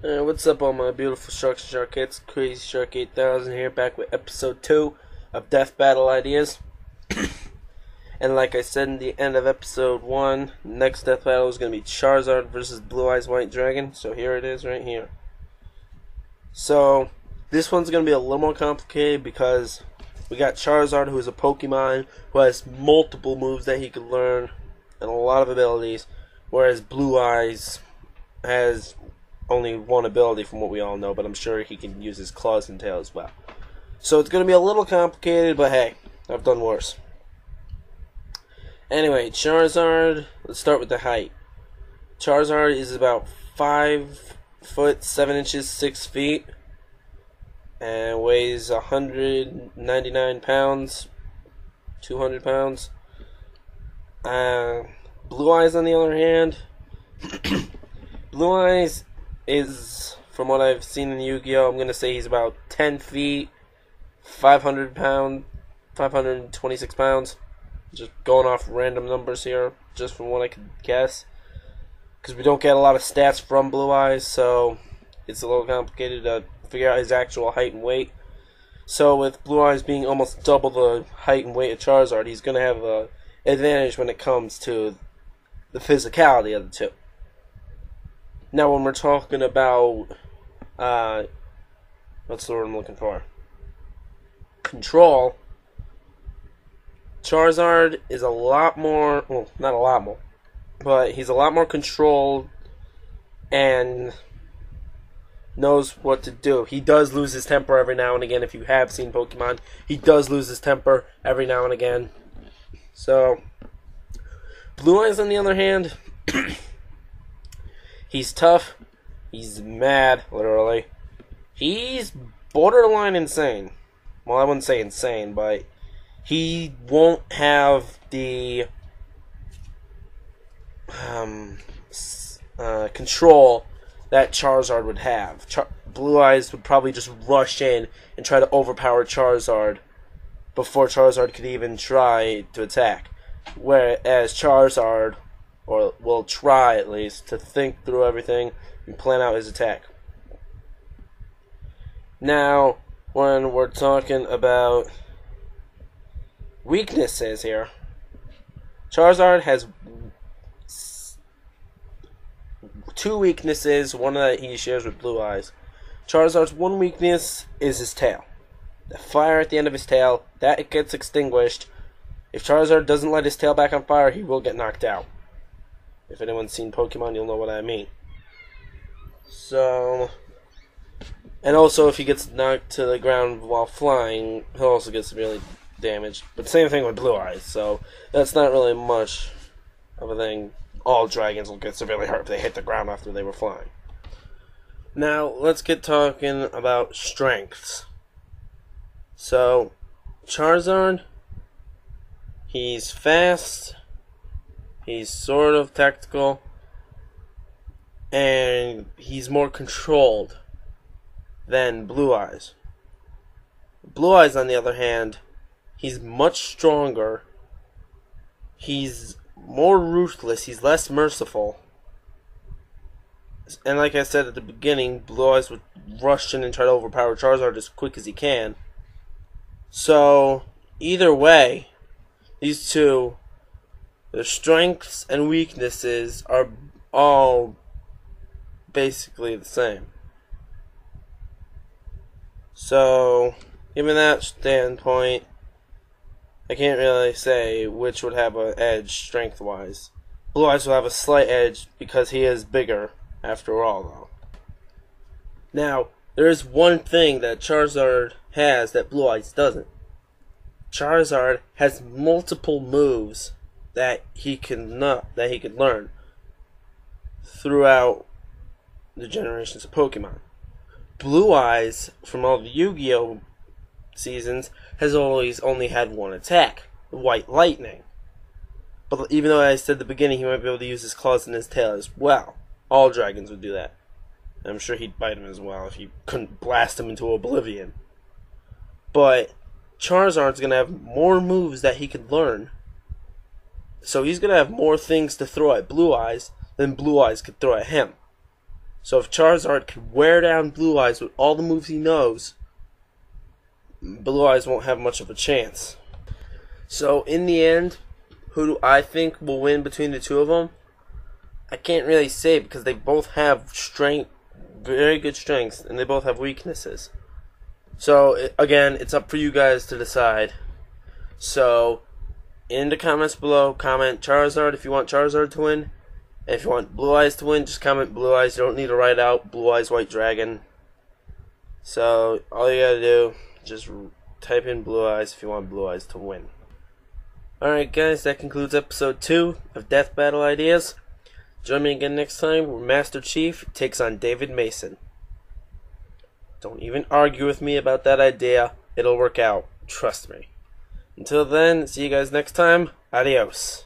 What's up, all my beautiful sharks and sharkettes? Crazy Shark 8000 here, back with episode 2 of Death Battle Ideas. And like I said in the end of episode 1, next death battle is going to be Charizard versus Blue Eyes White Dragon. So here it is right here. So this one's going to be a little more complicated because we got Charizard, who is a Pokemon who has multiple moves that he could learn and a lot of abilities, whereas Blue Eyes has only one ability from what we all know, but I'm sure he can use his claws and tail as well. So it's going to be a little complicated, but hey, I've done worse. Anyway, Charizard, let's start with the height. Charizard is about 5 foot 7 inches, 6 feet, and weighs 199 pounds, 200 pounds. Blue Eyes, on the other hand, Blue Eyes is, from what I've seen in Yu-Gi-Oh!, I'm going to say he's about 10 feet, 500 pounds, 526 pounds. Just going off random numbers here, just from what I could guess. Because we don't get a lot of stats from Blue Eyes, so it's a little complicated to figure out his actual height and weight. So with Blue Eyes being almost double the height and weight of Charizard, he's going to have an advantage when it comes to the physicality of the two. Now when we're talking about, what's the word I'm looking for? Control. Charizard is a lot more, well, not a lot more, but he's a lot more controlled and knows what to do. He does lose his temper every now and again. If you have seen Pokemon, he does lose his temper every now and again. So, Blue Eyes, on the other hand, he's tough, he's mad, literally. He's borderline insane. Well, I wouldn't say insane, but he won't have the control that Charizard would have. Blue Eyes would probably just rush in and try to overpower Charizard before Charizard could even try to attack. Whereas Charizard, or will try at least, to think through everything and plan out his attack. Now, when we're talking about weaknesses here, Charizard has 2 weaknesses, one that he shares with Blue Eyes. Charizard's one weakness is his tail. The fire at the end of his tail, that it gets extinguished. If Charizard doesn't light his tail back on fire, he will get knocked out. If anyone's seen Pokemon, you'll know what I mean. So, and also if he gets knocked to the ground while flying, he'll also get severely damaged. But same thing with Blue Eyes, so that's not really much of a thing. All dragons will get severely hurt if they hit the ground after they were flying. Now, let's get talking about strengths. So, Charizard, he's fast, he's sort of tactical, and he's more controlled than Blue Eyes. Blue Eyes, on the other hand, he's much stronger, he's more ruthless, he's less merciful. And like I said at the beginning, Blue Eyes would rush in and try to overpower Charizard as quick as he can. So, either way, these two, their strengths and weaknesses are all basically the same. So, given that standpoint, I can't really say which would have an edge strength-wise. Blue Eyes will have a slight edge because he is bigger, after all, though. Now, there is one thing that Charizard has that Blue Eyes doesn't. Charizard has multiple moves that he can learn throughout the generations of Pokemon. Blue Eyes, from all the Yu-Gi-Oh! Seasons, has always only had one attack, White Lightning. But even though I said at the beginning he might be able to use his claws and his tail as well, all dragons would do that. And I'm sure he'd bite him as well if he couldn't blast him into oblivion. But Charizard's going to have more moves that he could learn. So he's going to have more things to throw at Blue Eyes than Blue Eyes could throw at him. So if Charizard can wear down Blue Eyes with all the moves he knows, Blue Eyes won't have much of a chance. So in the end, who do I think will win between the two of them? I can't really say because they both have strength, very good strengths, and they both have weaknesses. So again, it's up for you guys to decide. So in the comments below, comment Charizard if you want Charizard to win. And if you want Blue Eyes to win, just comment Blue Eyes. You don't need to write out Blue Eyes White Dragon. So all you gotta do, just type in Blue Eyes if you want Blue Eyes to win. Alright guys, that concludes episode 2 of Death Battle Ideas. Join me again next time where Master Chief takes on David Mason. Don't even argue with me about that idea. It'll work out. Trust me. Until then, see you guys next time. Adios.